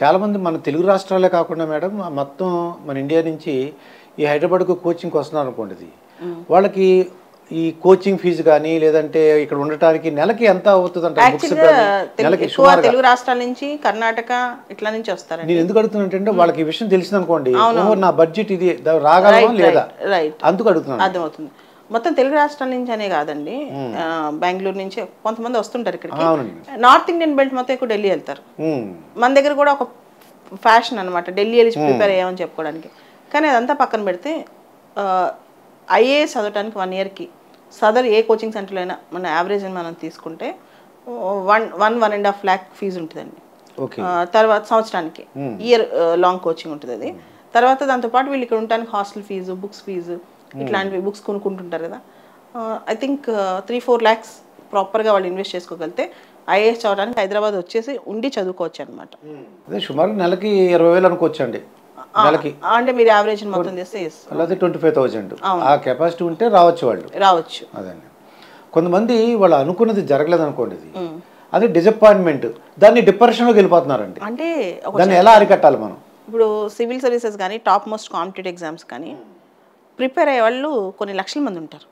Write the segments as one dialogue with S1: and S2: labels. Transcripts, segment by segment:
S1: చాలామంది మన తెలుగు రాష్ట్రాలే కాకుండా మేడం మొత్తం మన ఇండియా నుంచి ఈ హైదరాబాద్కు కోచింగ్కి వస్తున్నారు అనుకోండి ఇది వాళ్ళకి ఈ కోచింగ్ ఫీజు కానీ లేదంటే ఇక్కడ ఉండటానికి నెలకి ఎంత అవుతుంది అంటారు బుక్స్ నెలకి సుమారుగా
S2: తెలుగు రాష్ట్రాల నుంచి కర్ణాటక ఇట్లా నుంచి వస్తారు.
S1: నేను ఎందుకు అడుగుతున్నానంటే వాళ్ళకి ఈ విషయం తెలిసింది అనుకోండి నా బడ్జెట్ ఇది రాగలమా లేదా అందుకు అడుగుతున్నాను.
S2: అర్థమవుతుంది. మొత్తం తెలుగు రాష్ట్రాల నుంచి అనే కాదండి, బెంగళూరు నుంచి కొంతమంది వస్తుంటారు ఇక్కడికి. నార్త్ ఇండియన్ బెల్ట్ మొత్తం ఎక్కువ ఢిల్లీ వెళ్తారు. మన దగ్గర కూడా ఒక ఫ్యాషన్ అనమాట ఢిల్లీ వెళ్ళి ప్రిపేర్ అయ్యామని చెప్పుకోవడానికి. కానీ అదంతా పక్కన పెడితే ఐఏఎస్ చదవడానికి 1 ఇయర్కి సదర్ ఏ కోచింగ్ సెంటర్లో అయినా మన యావరేజ్ మనం తీసుకుంటే 1.5 lakh ఫీజు ఉంటుందండి. తర్వాత సంవత్సరానికి ఇయర్ లాంగ్ కోచింగ్ ఉంటుంది అది. తర్వాత దాంతోపాటు వీళ్ళు ఇక్కడ ఉండడానికి హాస్టల్ ఫీజు, బుక్స్ ఫీజు, ఇట్లాంటివి బుక్స్ కొనుక్కుంటుంటారు కదా. ఐ థింక్ 3-4 lakhs ప్రాపర్గా వాళ్ళు ఇన్వెస్ట్ చేసుకోగలిగితే ఐఏఎస్ చదవడానికి హైదరాబాద్ వచ్చేసి ఉండి చదువుకోవచ్చు అనమాట.
S1: సుమారు నెలకి 20,000 అనుకోవచ్చండి నెలకి.
S2: అంటే మీరు యావరేజ్ మొత్తం చేస్తే
S1: అలాగే 25,000 ఆ కెపాసిటీ ఉంటే రావచ్చు వాళ్ళు.
S2: రావచ్చు.
S1: అదండి. కొంతమంది వాళ్ళు అనుకున్నది జరగలేదు అనుకోండి, అది డిసప్పాయింట్మెంట్, దాన్ని డిప్రెషన్లోకి వెళ్ళిపోతున్నారండి.
S2: అంటే
S1: దాన్ని ఎలా అరికట్టాలి మనం?
S2: ఇప్పుడు సివిల్ సర్వీసెస్ కానీ టాప్ మోస్ట్ కాంపిటేటివ్ ఎగ్జామ్స్ కానీ ప్రిపేర్ అయ్యే వాళ్ళు కొన్ని లక్షల మంది ఉంటారు.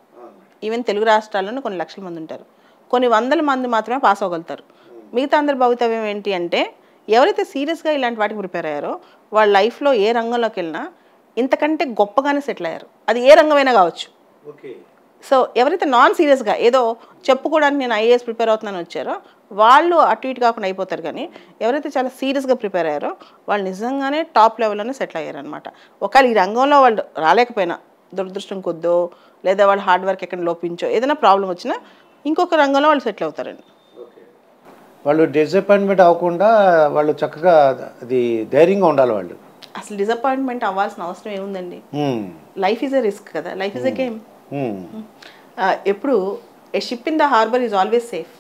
S2: ఈవెన్ తెలుగు రాష్ట్రాల్లోనే కొన్ని లక్షల మంది ఉంటారు. కొన్ని వందల మంది మాత్రమే పాస్ అవ్వగలుగుతారు. మిగతా అందరి భవితవ్యం ఏంటి అంటే ఎవరైతే సీరియస్గా ఇలాంటి వాటికి ప్రిపేర్ అయ్యారో వాళ్ళ లైఫ్లో ఏ రంగంలోకి వెళ్ళినా ఇంతకంటే గొప్పగానే సెటిల్ అయ్యారు. అది ఏ రంగమైనా కావచ్చు. సో ఎవరైతే నాన్ సీరియస్గా ఏదో చెప్పుకోవడానికి నేను ఐఏఎస్ ప్రిపేర్ అవుతున్నాను వచ్చారో వాళ్ళు అటు ఇటు కాకుండా అయిపోతారు. కానీ ఎవరైతే చాలా సీరియస్గా ప్రిపేర్ అయ్యారో వాళ్ళు నిజంగానే టాప్ లెవెల్లోనే సెటిల్ అయ్యారు అనమాట. ఒకవేళ ఈ రంగంలో వాళ్ళు రాలేకపోయినా దురదృష్టం కొద్దో లేదా వాళ్ళు హార్డ్ వర్క్ ఎక్కడ లోపించో ఏదైనా ప్రాబ్లం వచ్చినా ఇంకొక రంగంలో వాళ్ళు సెటిల్ అవుతారండి.
S1: వాళ్ళు డిసప్పాయింట్మెంట్ అవ్వకుండా వాళ్ళు చక్కగా అది ధైర్యంగా ఉండాలి వాళ్ళు.
S2: అసలు డిసప్పాయింట్మెంట్ అవ్వాల్సిన అవసరం ఏముందండి? లైఫ్ ఈజ్ ఎ రిస్క్ కదా, లైఫ్ ఈజ్ ఎ గేమ్. ఎప్పుడు a ship in the harbour is always safe,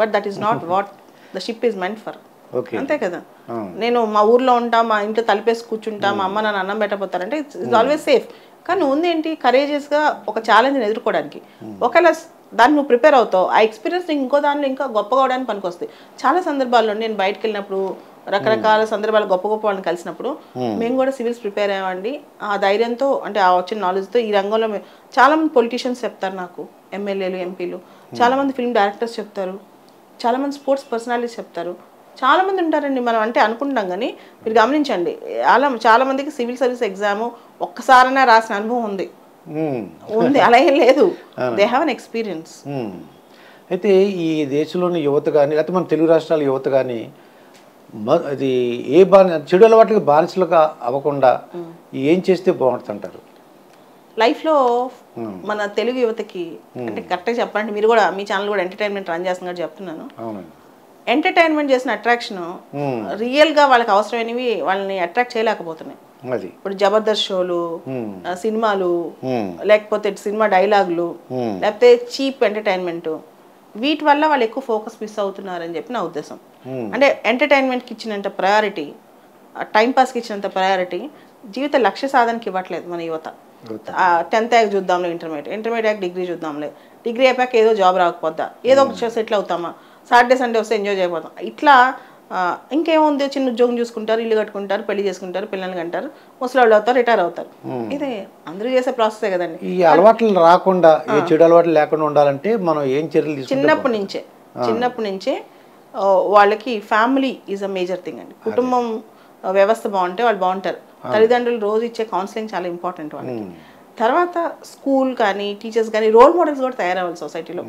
S2: but that is not what the ship is meant for. అంతే కదా. నేను మా ఊర్లో ఉంటా, మా ఇంట్లో తలిపేసి కూర్చుంటా, మా అమ్మ నన్ను అన్నం పెట్టబోతారంటే ఇట్స్ ఆల్వేస్ సేఫ్. కానీ ఉంది ఏంటి, కరేజియస్గా ఒక ఛాలెంజ్ని ఎదుర్కోవడానికి. ఒకవేళ దాన్ని నువ్వు ప్రిపేర్ అవుతావు, ఆ ఎక్స్పీరియన్స్ ఇంకో దానిలో ఇంకా గొప్పగా అవడానికి పనికొస్తాయి. చాలా సందర్భాల్లో నేను బయటకు వెళ్ళినప్పుడు రకరకాల సందర్భాలు గొప్ప గొప్ప వాళ్ళని కలిసినప్పుడు మేము కూడా సివిల్స్ ప్రిపేర్ అయ్యామండి. ఆ ధైర్యంతో అంటే ఆ వచ్చిన నాలెడ్జ్తో ఈ రంగంలో చాలామంది పొలిటీషియన్స్ చెప్తారు నాకు, ఎమ్మెల్యేలు, ఎంపీలు, చాలామంది ఫిల్మ్ డైరెక్టర్స్ చెప్తారు, చాలామంది స్పోర్ట్స్ పర్సనాలిటీస్ చెప్తారు, చాలామంది ఉంటారండి. మనం అంటే అనుకుంటాం కానీ మీరు గమనించండి, చాలామందికి సివిల్ సర్వీస్ ఎగ్జామ్ ఒక్కసారైనా రాసిన అనుభవం ఉంది, అలా ఏం లేదు. They have an experience.
S1: అయితే ఈ దేశంలోని యువత కానీ లేకపోతే మన తెలుగు రాష్ట్రాల యువత కానీ అది ఏ చెడు అలవాట్లకి బానిసలుగా అవ్వకుండా ఏం చేస్తే బాగుంటుందంటారు?
S2: లైఫ్లో మన తెలుగు యువతకి అంటే కరెక్ట్గా చెప్పాలంటే మీరు కూడా మీ ఛానల్ కూడా ఎంటర్టైన్మెంట్ రన్ చేస్తున్నారు చెప్తున్నాను. ఎంటర్టైన్మెంట్ చేసిన అట్రాక్షన్ రియల్గా వాళ్ళకి అవసరమైనవి వాళ్ళని అట్రాక్ట్ చేయలేకపోతున్నాయి. ఇప్పుడు జబర్దస్త్ షోలు, సినిమాలు, లేకపోతే సినిమా డైలాగులు, లేకపోతే చీప్ ఎంటర్టైన్మెంట్, వీటి వల్ల వాళ్ళు ఎక్కువ ఫోకస్ మిస్ అవుతున్నారని చెప్పి నా ఉద్దేశం. అంటే ఎంటర్టైన్మెంట్కి ఇచ్చినంత ప్రయారిటీ, టైంపాస్కి ఇచ్చినంత ప్రయారిటీ జీవిత లక్ష్య సాధనకి ఇవ్వట్లేదు మన యువత. 10th అయ్యాక చూద్దాంలే, ఇంటర్మీడియట్ అయ్యాక డిగ్రీ చూద్దాంలే, డిగ్రీ అయిపోయాక ఏదో జాబ్ రాకపోద్దా, ఏదో ఒక సెటిల్ అవుతామా, సాటర్డే సండే వస్తే ఎంజాయ్ చేయబోతాం, ఇట్లా ఇంకేముంది చిన్న ఉద్యోగం చూసుకుంటారు, ఇల్లు కట్టుకుంటారు, పెళ్లి చేసుకుంటారు, పిల్లల్ని కంటారు, ముసలాళ్ళు అవుతారు, రిటైర్ అవుతారు. ఇదే అందరూ చేసే ప్రాసెసే కదండి.
S1: ఈ అలవాట్లు రాకుండా, ఏ చెడు అలవాట్లు లేకుండా ఉండాలంటే మనం ఏం చర్యలు తీసుకుంటాం?
S2: చిన్నప్పటి నుంచే వాళ్ళకి family is a major thing అండి. కుటుంబం వ్యవస్థ బాగుంటే వాళ్ళు బాగుంటారు. తల్లిదండ్రులు రోజు ఇచ్చే కౌన్సిలింగ్ చాలా ఇంపార్టెంట్ వాళ్ళకి. తర్వాత స్కూల్ కానీ టీచర్స్ కానీ రోల్ మోడల్స్ కూడా తయారవ్వాలి సొసైటీలో.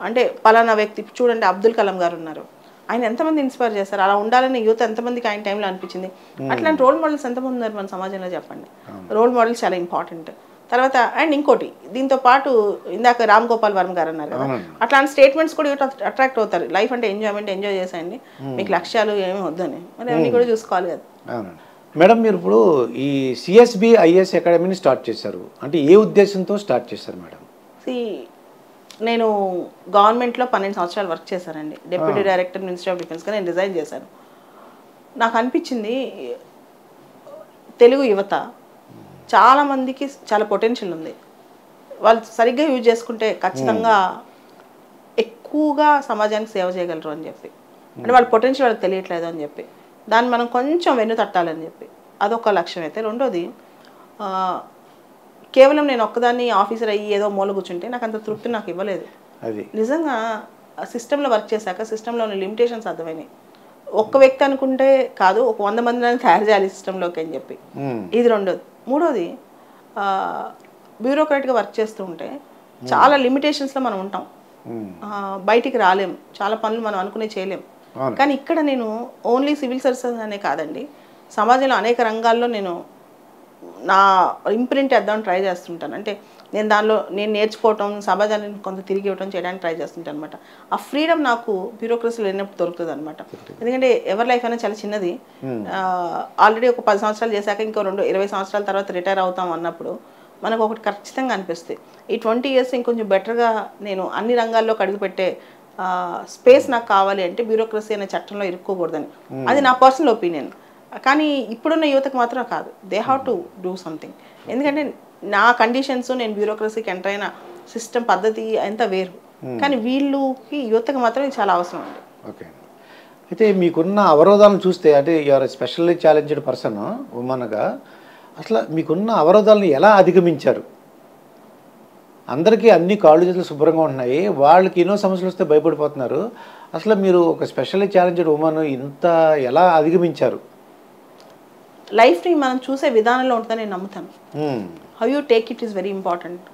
S2: అంటే పలానా వ్యక్తి చూడండి, అబ్దుల్ కలాం గారు ఉన్నారు, ఆయన ఎంతమంది ఇన్స్పైర్ చేస్తారు, అలా ఉండాలని యూత్ ఎంతమందికి ఆయన టైంలో అనిపించింది. అట్లాంటి రోల్ మోడల్స్ ఎంతమంది ఉన్నారు మన సమాజంలో చెప్పండి. రోల్ మోడల్స్ చాలా ఇంపార్టెంట్. తర్వాత అండ్ ఇంకోటి దీంతో పాటు ఇందాక రామ్ గోపాల్ వర్మ గారు అన్నారు కదా, అట్లాంటి స్టేట్మెంట్స్ కూడా అట్రాక్ట్ అవుతారు. లైఫ్ అంటే ఎంజాయ్ చేసేయండి, మీకు లక్ష్యాలు ఏమీ వద్దని, మరి అవన్నీ కూడా చూసుకోవాలి కదా.
S1: మేడం, మీరు ఇప్పుడు ఈ సిఎస్బి ఐఏఎస్ అకాడమీని స్టార్ట్ చేశారు అంటే ఏ ఉద్దేశంతో స్టార్ట్ చేశారు మేడం?
S2: నేను గవర్నమెంట్లో 12 సంవత్సరాలు వర్క్ చేశానండి. డిప్యూటీ డైరెక్టర్ మినిస్ట్రీ ఆఫ్ డిఫెన్స్గా నేను రిజైన్ చేశాను. నాకు అనిపించింది తెలుగు యువత చాలామందికి చాలా పొటెన్షియల్ ఉంది, వాళ్ళు సరిగ్గా యూజ్ చేసుకుంటే ఖచ్చితంగా ఎక్కువగా సమాజానికి సేవ చేయగలరు అని చెప్పి. అంటే వాళ్ళ పొటెన్షియల్ వాళ్ళకి తెలియట్లేదు అని చెప్పి దాన్ని మనం కొంచెం వెన్ను తట్టాలని చెప్పి అదొక లక్ష్యం అయితే. రెండోది కేవలం నేను ఒక్కదాన్ని ఆఫీసర్ అయ్యి ఏదో మూల కూర్చుంటే నాకు అంత తృప్తి నాకు ఇవ్వలేదు.
S1: అది
S2: నిజంగా సిస్టంలో వర్క్ చేశాక సిస్టంలోని లిమిటేషన్స్ అర్థమైనాయి. ఒక్క వ్యక్తి అనుకుంటే కాదు, ఒక 100 మందిని తయారు చేయాలి సిస్టంలోకి అని చెప్పి. ఇది రెండోది. మూడోది బ్యూరోక్రాట్గా వర్క్ చేస్తూ ఉంటే చాలా లిమిటేషన్స్లో మనం ఉంటాం, బయటికి రాలేం, చాలా పనులు మనం అనుకునే చేయలేం. కానీ ఇక్కడ నేను ఓన్లీ సివిల్ సర్వీసెస్ అనే కాదండి, సమాజంలో అనేక రంగాల్లో నేను నా ఇంప్రింట్ వేద్దామని ట్రై చేస్తుంటాను. అంటే నేను దానిలో నేను నేర్చుకోవటం, సమాజాన్ని కొంత తిరిగి ఇవ్వటం చేయడానికి ట్రై చేస్తుంటాను అనమాట. ఆ ఫ్రీడమ్ నాకు బ్యూరోక్రసీలో లేనప్పుడు దొరుకుతుంది అనమాట. ఎందుకంటే ఎవరి లైఫ్ అయినా చాలా చిన్నది. ఆల్రెడీ ఒక 10 సంవత్సరాలు చేశాక ఇంకో 20 సంవత్సరాల తర్వాత రిటైర్ అవుతాం అన్నప్పుడు మనకు ఒకటి ఖచ్చితంగా అనిపిస్తుంది, ఈ 20 years ఇంకొంచెం బెటర్గా నేను అన్ని రంగాల్లోకి అడుగుపెట్టే స్పేస్ నాకు కావాలి అంటే బ్యూరోక్రసీ అనే చట్టంలో ఇరుక్కోకూడదని. అది నా పర్సనల్ ఒపీనియన్. కానీ ఇప్పుడున్న యువతకు మాత్రం కాదు, they have to do something. ఎందుకంటే నా కండిషన్స్, నేను బ్యూరోక్రసీకి ఎంటర్ అయిన సిస్టమ్ పద్ధతి అంత వేరు. కానీ వీళ్ళకి యువతకు మాత్రం ఇది చాలా అవసరం అండి.
S1: ఓకే. అయితే మీకున్న అవరోధాలను చూస్తే, అంటే యూఆర్ స్పెషల్లీ ఛాలెంజ్డ్ పర్సన్ ఉమెన్గా, అసలు మీకున్న అవరోధాలను ఎలా అధిగమించారు? అందరికీ అన్ని కాళ్ళు చేతులు శుభ్రంగా ఉంటున్నాయి, వాళ్ళకి ఎన్నో సమస్యలు వస్తే భయపడిపోతున్నారు. అసలు మీరు ఒక స్పెషల్లీ ఛాలెంజ్డ్ ఉమెన్ ఇంత ఎలా అధిగమించారు?
S2: లైఫ్ని మనం చూసే విధానంలో ఉంటుందని నేను నమ్ముతాను. How you take it is very important.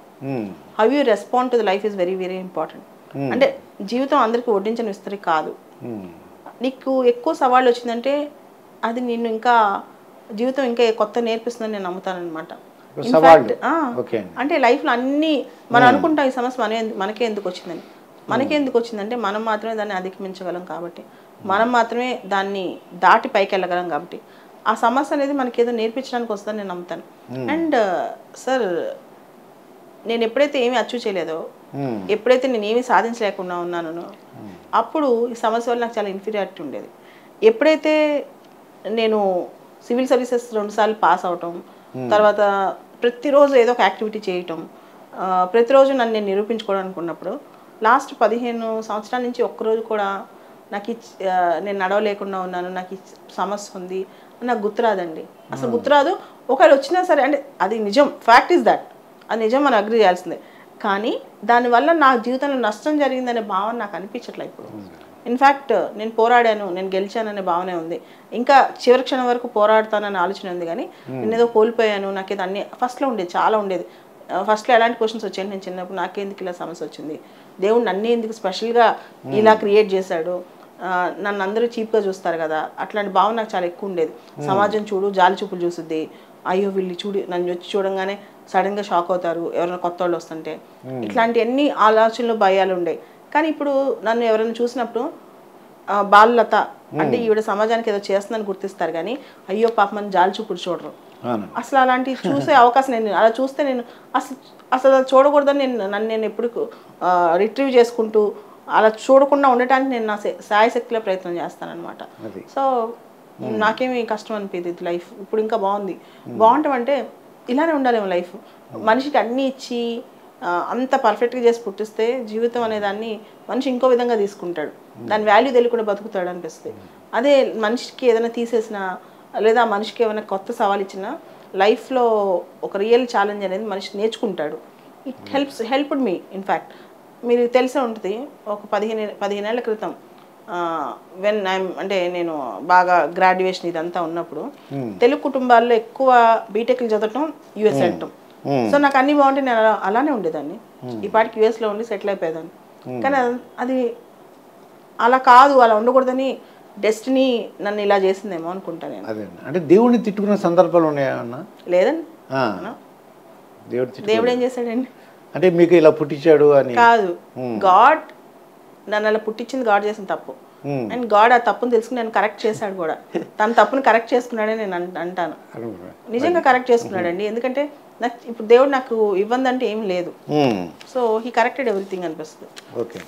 S2: How you respond to the life is very very important. అంటే జీవితం అందరికీ వడ్డించని విస్తరి కాదు. నీకు ఎక్కువ సవాళ్ళు వచ్చిందంటే అది నిన్ను ఇంకా జీవితం ఇంకా కొత్త నేర్పిస్తుందని నేను నమ్ముతాను అనమాట. అంటే లైఫ్లో అన్నీ మనం అనుకుంటాం ఈ సమస్య మనకే ఎందుకు వచ్చిందని. మనకే ఎందుకు వచ్చిందంటే మనం మాత్రమే దాన్ని అధిగమించగలం కాబట్టి, మనం మాత్రమే దాన్ని దాటి పైకి వెళ్ళగలం కాబట్టి ఆ సమస్య అనేది మనకి ఏదో నేర్పించడానికి వస్తుందని నేను నమ్ముతాను. అండ్ సార్, నేను ఎప్పుడైతే ఏమీ అచీవ్ చేయలేదో, ఎప్పుడైతే నేను ఏమీ సాధించలేకుండా ఉన్నానో అప్పుడు ఈ సమస్య వల్ల నాకు చాలా ఇన్ఫీరియారిటీ ఉండేది. ఎప్పుడైతే నేను సివిల్ సర్వీసెస్ 2 సార్లు పాస్ అవటం, తర్వాత ప్రతిరోజు ఏదో ఒక యాక్టివిటీ చేయటం, ప్రతిరోజు నన్ను నేను నిరూపించుకోవడానికి ఉన్నప్పుడు లాస్ట్ 15 సంవత్సరాల నుంచి ఒక్కరోజు కూడా నాకు నేను నడవలేకుండా ఉన్నాను, నాకు ఈ సమస్య ఉంది నాకు గుర్తురాదండి. అసలు గుర్తురాదు. ఒకవేళ వచ్చినా సరే, అంటే అది నిజం, ఫ్యాక్ట్ ఈజ్ దట్, అది నిజం, మనం అగ్రీ చేయాల్సిందే. కానీ దానివల్ల నా జీవితంలో నష్టం జరిగిందనే భావన నాకు అనిపించట్లేదు ఇప్పుడు. ఇన్ఫ్యాక్ట్ నేను పోరాడాను, నేను గెలిచాననే భావనే ఉంది. ఇంకా చివరి క్షణం వరకు పోరాడతాననే ఆలోచన ఉంది. కానీ నేను ఏదో కోల్పోయాను, నాకేదో అన్ని ఫస్ట్లో ఉండేది, చాలా ఉండేది. ఫస్ట్లో ఎలాంటి క్వశ్చన్స్ వచ్చాయి, నేను చిన్నప్పుడు నాకెందుకు ఇలా సమస్య వచ్చింది, దేవుడు నన్ను ఎందుకు స్పెషల్గా ఇలా క్రియేట్ చేశాడు, నన్ను అందరూ చీప్గా చూస్తారు కదా, అట్లాంటి భావన నాకు చాలా ఎక్కువ ఉండేది. సమాజం చూడు జాలి చూపులు చూస్తుంది, అయ్యో వీళ్ళు నన్ను వచ్చి చూడంగానే సడన్గా షాక్ అవుతారు ఎవరైనా కొత్త వాళ్ళు వస్తుంటే, ఇట్లాంటి అన్ని ఆలోచనలు భయాలు ఉండేవి. కానీ ఇప్పుడు నన్ను ఎవరైనా చూసినప్పుడు బాలలత అంటే ఈవిడ సమాజానికి ఏదో చేస్తుందని గుర్తిస్తారు, కానీ అయ్యో పాపమని జాలి చూపులు చూడరు. అసలు అలాంటివి చూసే అవకాశం నేను అలా చూస్తే నేను అసలు చూడకూడదని నన్ను నేను ఎప్పుడు రిట్రీవ్ చేసుకుంటూ అలా చూడకుండా ఉండటానికి నేను నా శాయశక్తిలో ప్రయత్నం చేస్తానన్నమాట. సో నాకేమీ కష్టం అనిపించింది లైఫ్. ఇప్పుడు ఇంకా బాగుంటాం అంటే ఇలానే ఉండాలేమో లైఫ్. మనిషికి అన్నీ ఇచ్చి అంత పర్ఫెక్ట్గా చేసి పుట్టిస్తే జీవితం అనేదాన్ని మనిషి ఇంకో విధంగా తీసుకుంటాడు, దాని వాల్యూ తెలియకుండా బతుకుతాడు అనిపిస్తుంది. అదే మనిషికి ఏదైనా తీసేసినా లేదా మనిషికి ఏమైనా కొత్త సవాల్ ఇచ్చినా లైఫ్లో ఒక రియల్ ఛాలెంజ్ అనేది మనిషి నేర్చుకుంటాడు. It helped me. ఇన్ఫ్యాక్ట్ మీరు తెలిసే ఉంటుంది, ఒక 15 ఏళ్ల క్రితం అంటే నేను బాగా గ్రాడ్యుయేషన్ ఇదంతా ఉన్నప్పుడు తెలుగు కుటుంబాల్లో ఎక్కువ బీటెక్లు చదవటం, యూఎస్ వెళ్ళటం. సో నాకు అన్ని బాగుంటే నేను అలానే ఉండేదాన్ని, ఈ పాటికి యూఎస్లో ఉండి సెటిల్ అయిపోయేదాన్ని. కానీ అది అలా కాదు, అలా ఉండకూడదని డెస్టినీ నన్ను ఇలా చేసిందేమో అనుకుంటా నేను.
S1: అంటే దేవుడిని తిట్టుకున్న సందర్భాలు ఉన్నాయా?
S2: లేదండి. దేవుడు ఏం చేశాడండి
S1: అంటే మీకు ఇలా పుట్టించాడు అని
S2: కాదు, గాడ్ నన్ను అలా పుట్టించింది గాడ్ చేసిన తప్పు. అండ్ గాడ్ ఆ తప్పును తెలుసుకుని నేను కరెక్ట్ చేశాడు కూడా. తన తప్పును కరెక్ట్ చేసుకున్నాడని నేను అంటాను. నిజంగా కరెక్ట్ చేసుకున్నాడండి. ఎందుకంటే నాకు ఇప్పుడు దేవుడు నాకు ఇవ్వందంటే ఏం లేదు. సో హీ కరెక్టెడ్ ఎవ్రీథింగ్ అనిపిస్తుంది.
S1: ఓకే.